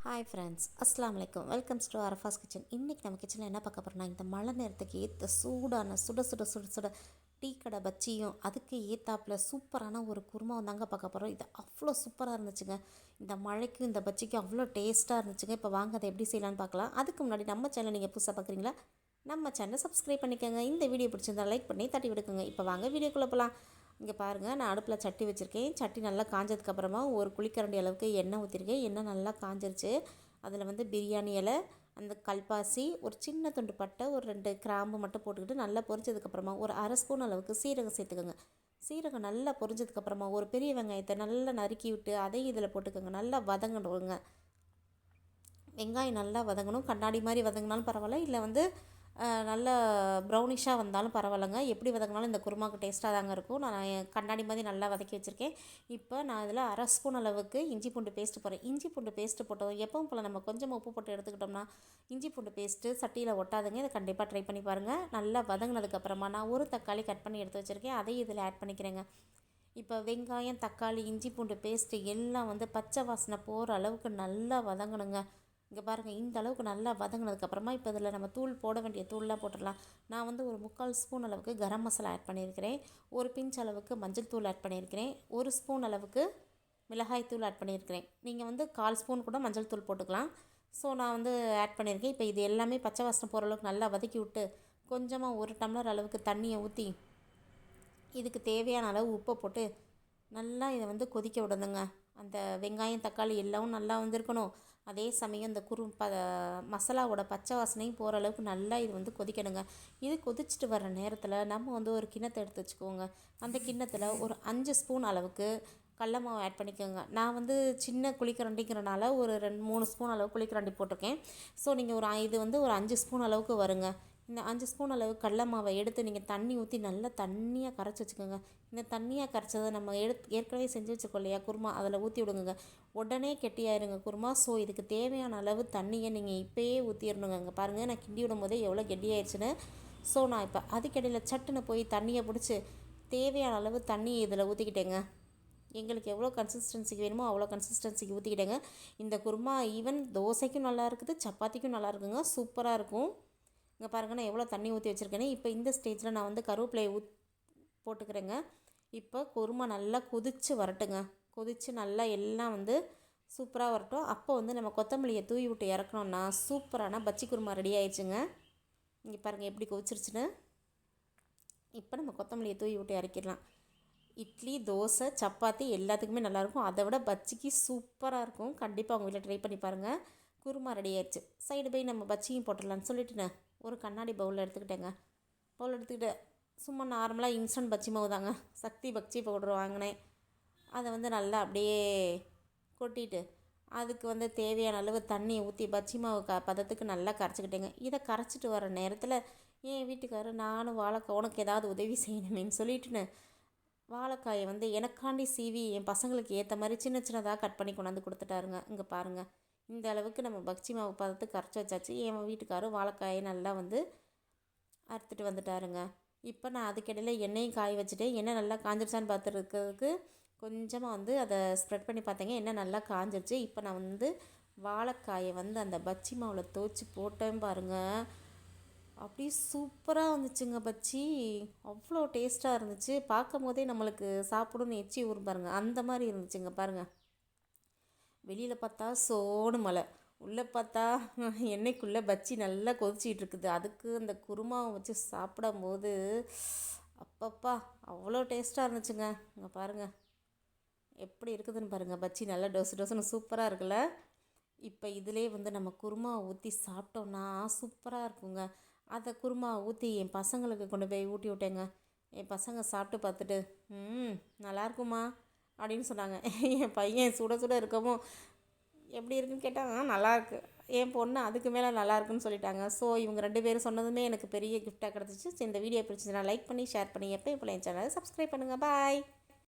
Hi friends, அஸ்ஸலாமு அலைக்கும். Welcomes to Arafa's kitchen. இன்றைக்கி நம்ம கிச்சனில் என்ன பார்க்க போகிறோம்னா, இந்த மழை நேரத்துக்கு ஏற்ற சூடான சுட சுட சுட சுட டீ கடை பஜ்ஜியும் அதுக்கு ஏற்றாப்புல சூப்பரான ஒரு குருமாவும் தாங்க பார்க்க போகிறோம். இது அவ்வளோ சூப்பராக இருந்துச்சுங்க. இந்த மழைக்கும் இந்த பஜ்ஜிக்கும் அவ்வளோ டேஸ்ட்டாக இருந்துச்சுங்க. இப்போ வாங்க அதை எப்படி செய்யலான்னு பார்க்கலாம். அதுக்கு முன்னாடி நம்ம சேனல் நீங்கள் புதுசாக பார்க்குறீங்களா, நம்ம சேனலை சப்ஸ்கிரைப் பண்ணிக்கோங்க. இந்த வீடியோ பிடிச்சிருந்தா லைக் பண்ணி தட்டி விடுக்குங்க. இப்போ வாங்க வீடியோக்குள்ளே போகலாம். இங்கே பாருங்கள், நான் அடுப்பில் சட்டி வச்சுருக்கேன். சட்டி நல்லா காஞ்சதுக்கப்புறமா ஒரு குழிக்கரண்டி அளவுக்கு எண்ணெய் ஊற்றிருக்கேன். எண்ணெய் நல்லா காஞ்சிருச்சு. அதில் பிரியாணி இலை, அந்த கல்பாசி, ஒரு சின்ன துண்டு பட்டை, ஒரு 2 கிராம்பு மட்டும் போட்டுக்கிட்டு நல்லா பொரிச்சதுக்கப்புறமா ஒரு அரை ஸ்பூன் அளவுக்கு சீரகம் சேர்த்துக்கோங்க. சீரகம் நல்லா பொரிஞ்சதுக்கப்புறமா ஒரு பெரிய வெங்காயத்தை நல்லா நறுக்கி விட்டு அதையும் இதில் போட்டுக்கோங்க. நல்லா வதங்கணுங்க. வெங்காயம் நல்லா வதங்கணும். கண்ணாடி மாதிரி வதங்கினாலும் பரவாயில்ல, இல்லை நல்லா ப்ரௌனிஷாக வந்தாலும் பரவாயில்லைங்க. எப்படி வதங்கினாலும் இந்த குருமாவுக்கு டேஸ்ட்டாக தாங்க இருக்கும். நான் கண்ணாடி மாதிரி நல்லா வதக்கி வச்சுருக்கேன். இப்போ நான் இதில் அரை ஸ்பூன் அளவுக்கு இஞ்சி பூண்டு பேஸ்ட்டு போடுறேன். இஞ்சி பூண்டு பேஸ்ட்டு போட்டதும் எப்பவும் போல் நம்ம கொஞ்சமாக உப்பு போட்டு எடுத்துக்கிட்டோம்னா இஞ்சி பூண்டு பேஸ்ட்டு சட்டியில் ஒட்டாதுங்க. இதை கண்டிப்பாக ட்ரை பண்ணி பாருங்கள். நல்லா வதங்கினதுக்கப்புறமா நான் ஒரு தக்காளி கட் பண்ணி எடுத்து வச்சுருக்கேன். அதையும் இதில் ஆட் பண்ணிக்கிறேங்க. இப்போ வெங்காயம், தக்காளி, இஞ்சி பூண்டு பேஸ்ட்டு எல்லாம் பச்சை வாசனை போகிற அளவுக்கு நல்லா வதங்கணுங்க. இங்கே பாருங்கள், இந்த அளவுக்கு நல்லா வதங்கினதுக்கப்புறமா இப்போ இதில் நம்ம தூள் போட வேண்டிய தூள்லாம் போட்டுடலாம். நான் ஒரு 3/4 ஸ்பூன் அளவுக்கு கரம் மசாலா ஆட் பண்ணியிருக்கிறேன். ஒரு பிஞ்ச் அளவுக்கு மஞ்சள் தூள் ஆட் பண்ணியிருக்கிறேன். 1 ஸ்பூன் அளவுக்கு மிளகாய் தூள் ஆட் பண்ணியிருக்கிறேன். நீங்கள் 1/4 ஸ்பூன் கூட மஞ்சள் தூள் போட்டுக்கலாம். ஸோ நான் ஆட் பண்ணியிருக்கேன். இப்போ இது எல்லாமே பச்சை வாசனை போகிற அளவுக்கு நல்லா வதக்கி விட்டு கொஞ்சமாக 1 டம்ளர் அளவுக்கு தண்ணியை ஊற்றி இதுக்கு தேவையான அளவு உப்பை போட்டு நல்லா இதை கொதிக்க விடணுங்க. அந்த வெங்காயம், தக்காளி எல்லாம் நல்லா இருக்கணும். அதே சமயம் இந்த மசாலாவோட பச்சை வாசனையும் போகிற அளவுக்கு நல்லா இது கொதிக்கணுங்க. இது கொதிச்சுட்டு வர நேரத்தில் நம்ம ஒரு கிண்ணத்தை எடுத்து வச்சுக்கோங்க. அந்த கிண்ணத்தில் ஒரு 5 ஸ்பூன் அளவுக்கு கடல மாவு ஆட் பண்ணிக்கோங்க. நான் சின்ன குழிக்கரண்டிங்கிறனால ஒரு 2-3 ஸ்பூன் அளவு குழிக்கரண்டி போட்டிருக்கேன். ஸோ நீங்கள் இது ஒரு 5 ஸ்பூன் அளவுக்கு வருங்க. இந்த 5 ஸ்பூன் அளவு கடல மாவை எடுத்து நீங்கள் தண்ணி ஊற்றி நல்லா தண்ணியாக கரைச்சி வச்சுக்கோங்க. இந்த தண்ணியாக கரைச்சதை நம்ம ஏற்கனவே செஞ்சு வச்சுக்கோ இல்லையா குருமா, அதில் ஊற்றி விடுங்க. உடனே கெட்டியாயிருங்க குருமா. ஸோ இதுக்கு தேவையான அளவு தண்ணியை நீங்கள் இப்போயே ஊற்றிடணுங்க. இங்கே பாருங்கள், நான் கிண்டி விடும் போதே எவ்வளோ கெட்டியாயிருச்சுன்னு. ஸோ நான் இப்போ அதுக்கிடையில் சட்டுன்னு போய் தண்ணியை பிடிச்சி தேவையான அளவு தண்ணியை இதில் ஊற்றிக்கிட்டேங்க. எங்களுக்கு எவ்வளோ கன்சிஸ்டன்சிக்கு வேணுமோ அவ்வளோ கன்சிஸ்டன்சிக்கு ஊற்றிக்கிட்டேங்க. இந்த குருமா ஈவன் தோசைக்கும் நல்லா இருக்குது, சப்பாத்திக்கும் நல்லா இருக்குங்க. சூப்பராக இருக்கும். இங்கே பாருங்கள், நான் எவ்வளோ தண்ணி ஊற்றி வச்சுருக்கேன்னு. இப்போ இந்த ஸ்டேஜில் நான் கருவேப்பிலையை போட்டுக்கிறேங்க. இப்போ குருமா நல்லா கொதித்து வரட்டுங்க. கொதித்து நல்லா எல்லாம் சூப்பராக வரட்டும். அப்போ நம்ம கொத்தமல்லியை தூவி விட்டு இறக்கணுன்னா சூப்பரான பஜ்ஜி குருமா ரெடி ஆயிடுச்சுங்க. இங்கே பாருங்கள் எப்படி கொதிச்சிருச்சுன்னு. இப்போ நம்ம கொத்தமல்லியை தூவி விட்டு இறக்கிடலாம். இட்லி, தோசை, சப்பாத்தி எல்லாத்துக்குமே நல்லாயிருக்கும். அதை விட பஜ்ஜிக்கு சூப்பராக இருக்கும். கண்டிப்பாக உங்கள் வீட்டில் ட்ரை பண்ணி பாருங்கள். குருமா ரெடி ஆயிடுச்சு. சைடு பை நம்ம பஜ்ஜியும் போட்டுடலான்னு சொல்லிட்டுனேன் ஒரு கண்ணாடி பவுலில் எடுத்துக்கிட்டேங்க. பவுல் எடுத்துக்கிட்டு சும்மா நார்மலாக இன்ஸ்டன்ட் பஜ்ஜி மாவு தாங்க, சக்தி பஜ்ஜி பவுடர் வாங்கினேன். அதை நல்லா அப்படியே கொட்டிட்டு அதுக்கு தேவையான அளவு தண்ணியை ஊற்றி பஜ்ஜி மாவு பதத்துக்கு நல்லா கரைச்சிக்கிட்டேங்க. இதை கரைச்சிட்டு வர நேரத்தில் என் வீட்டுக்காரர், நானும் வாழைக்காய் உனக்கு ஏதாவது உதவி செய்யணுமேன்னு சொல்லிட்டுன்னு வாழைக்காயை எனக்காண்டி சீவி என் பசங்களுக்கு ஏற்ற மாதிரி சின்ன சின்னதாக கட் பண்ணி கொண்டாந்து கொடுத்துட்டாருங்க. இங்கே பாருங்கள், இந்த அளவுக்கு நம்ம பஜ்ஜி மாவு பதத்துக்கு கரைச்சி வச்சாச்சு. என் வீட்டுக்காரர் வாழைக்காயை நல்லா அறுத்துட்டு வந்துட்டாருங்க. இப்போ நான் அதுக்கிடையில் எண்ணெயும் காய வச்சுட்டு எண்ணெய் நல்லா காஞ்சிருச்சான்னு பார்த்துருக்கிறதுக்கு கொஞ்சமாக அதை ஸ்ப்ரெட் பண்ணி பார்த்தேங்க. எண்ணெய் நல்லா காஞ்சிருச்சு. இப்போ நான் வாழைக்காயை அந்த பஜ்ஜி மாவில் துவச்சி போட்டேன் பாருங்கள். அப்படியே சூப்பராக வந்துச்சுங்க பஜ்ஜி. அவ்வளோ டேஸ்ட்டாக இருந்துச்சு. பார்க்கும் போதே நம்மளுக்கு சாப்பிடணும்னு எச்சி ஊறும் பாருங்கள், அந்த மாதிரி இருந்துச்சுங்க. பாருங்கள், வெளியில் பார்த்தா சோனு மலை, உள்ளே பார்த்தா எண்ணெய்க்குள்ளே பஜ்ஜி நல்லா கொதிச்சிட்டு இருக்குது. அதுக்கு அந்த குருமாவை வச்சு சாப்பிடும்போது அப்பப்பா அவ்வளோ டேஸ்ட்டாக இருந்துச்சுங்க. இங்கே பாருங்கள் எப்படி இருக்குதுன்னு பாருங்கள். பஜ்ஜி நல்லா டொசு டொசுன்னு சூப்பராக இருக்குல்ல. இப்போ இதிலே நம்ம குருமாவை ஊற்றி சாப்பிட்டோன்னா சூப்பராக இருக்குங்க. அதை குருமாவை ஊற்றி என் பசங்களுக்கு கொண்டு போய் ஊட்டி விட்டேங்க. என் பசங்க சாப்பிட்டு பார்த்துட்டு நல்லாயிருக்குமா அப்படின்னு சொன்னாங்க. என் பையன் சுட சுட இருக்கவும் எப்படி இருக்குன்னு கேட்டால் நல்லாயிருக்கு, என் பொண்ணு அதுக்கு மேலே நல்லாயிருக்குன்னு சொல்லிட்டாங்க. ஸோ இவங்க 2 பேரும் சொன்னதுமே எனக்கு பெரிய கிஃப்டாக கிடச்சிச்சு. இந்த வீடியோ பிடிச்சிச்சுன்னா லைக் பண்ணி ஷேர் பண்ணி எப்போ என் சேனலை சப்ஸ்கிரைப் பண்ணுங்கள். பாய்.